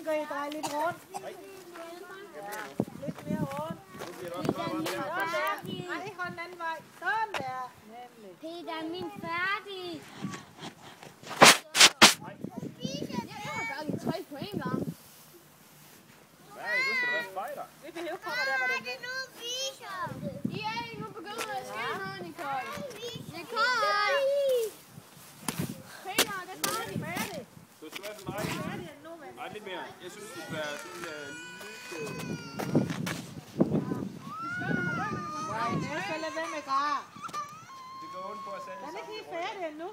Ingrid, drej lidt rundt. Lidt mere rundt. Nej, hold den anden vej. Sådan der. Nemlig. Peter, min færdig. Jeg har gang i 3 på en gang. Nej, du skal da være spejder. Vi behøver komme der, hvor det er. Nu begynder der at ske noget, Nicole. Nicole! Peter, det er færdig. Du skal være sådan rigtig. Nej, lidt mere. Jeg synes, det skal være sådan lidt... Nej, jeg skal lade være med græd. Det går ondt på at sætte. Den er ikke helt færdig endnu.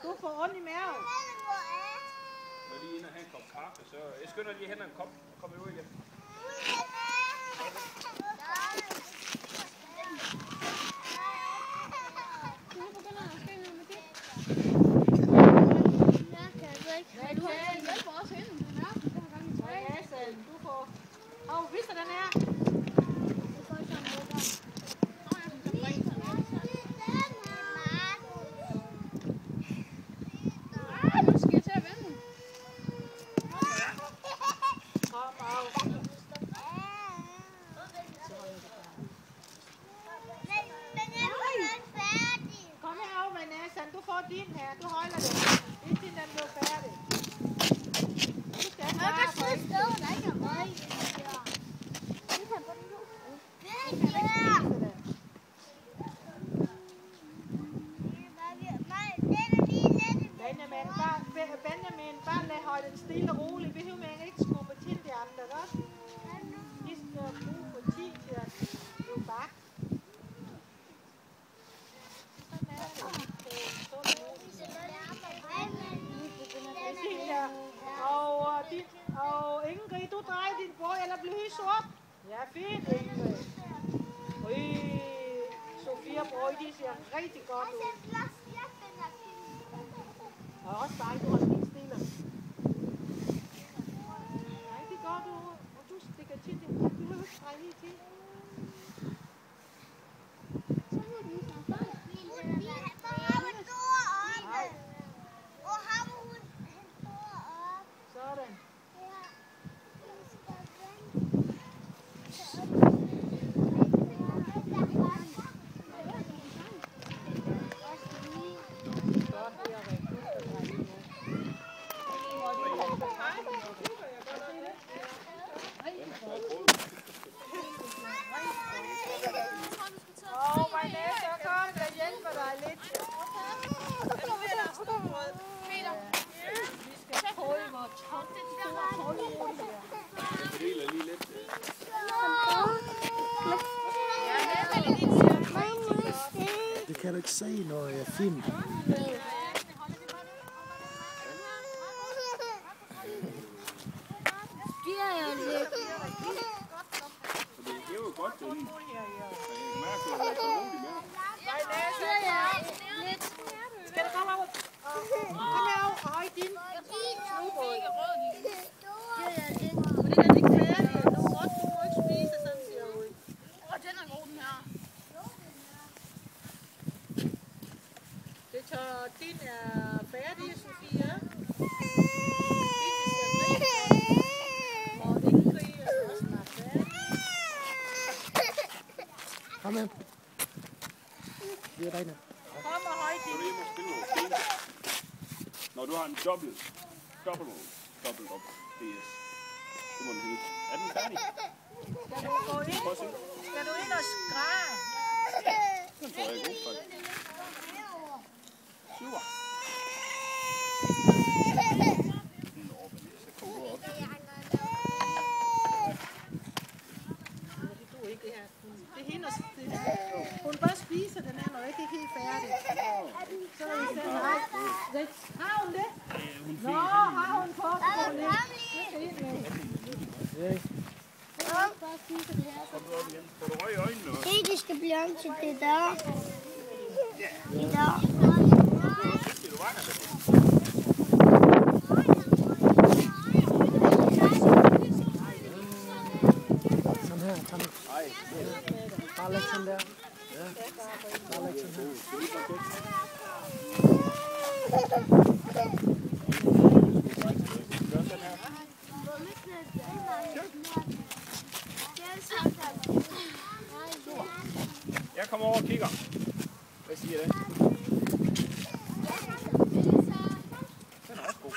Du får ondt i maven. Jeg er lige inde og have en kop kaffe, så jeg skynder lige hen og en kop og kommer ud igen. Den er. Nu skal jeg til at vende. Kom herover, Vanessa. Du får din her. Du holder det. Indtil den bliver færdig. Du skal have bare for ikke. Benjamin, bare lad højden stille og roligt. Vi behøver ikke skubbe til de andre, godt? Vi skal bruge for 10 til at blive bagt. Sådan er det. Og Ingrid, du drejer din bord, eller bliver helt op. Ja, fint, Ingrid. Sofia brød, de ser rigtig godt ud. Og også dig, du har helt stille. Rigtig godt ud. Og du stikker til det. Du behøver ikke dreje lige til. Sådan. Vanessa, kom, jeg hjælper dig lidt. Vi skal holde vores tålmodighed her. Jeg fordeler lige lidt. Det kan du ikke se, når jeg filmer. Det er jo godt, det er lige. Jeg mærker, at det er så rundt i maven. Skal du komme over? Kom herover og høj din snubrød. For den er ikke færdig. Du må ikke spise sådan, siger jeg ud. Den er god, den her. Det tager, din er færdig, Sofia. Og Ingrid er også snart færdig. Kom med. Vi er derinde. Kom og høj din. Når du har en dobbelt op DS, det må den hedde. Er den færdig? Skal du gå ind? Skal du ind og skræde? Den tror jeg er god, faktisk. Super. Det er hende, hun bare spiser den her, når ikke er helt færdig. Så er det sådan, nej. Har hun det? Nå, har hun på. Se, det skal blive om til det der. Det der. Sådan her, kom. Bare læg sådan der. Ja, bare læg sådan her. Jeg kommer over og kigger. Hvad siger det? Den er også god.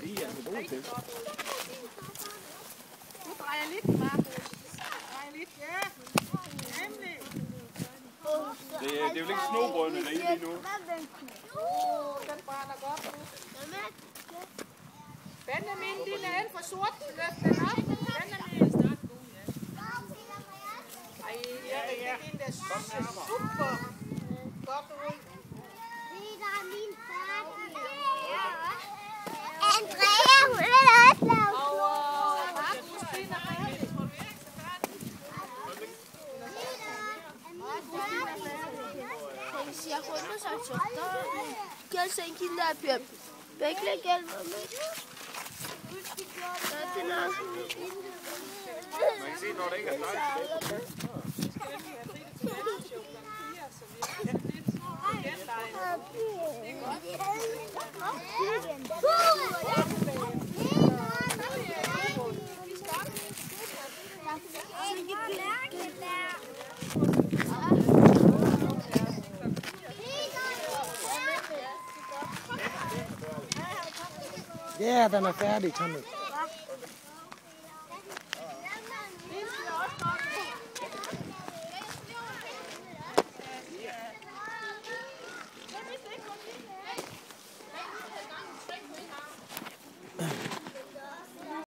Det er altså god til. Nu drejer lidt, Markus. Drejer lidt, ja. Nemlig. Det er jo ikke snobrødene derinde lige nu. Den brænder godt nu. Benjamin, din er alt for sort. Løft den op. Benjamin. Ej, ja, den der super godt ud. Andrea, hun vil også lave Saya kono saja. Gel sen kimde yapıyorum? Bekle gel bana. Zaten Man kan se, når der ikke er stejl. Ja, den er færdig, Tommy.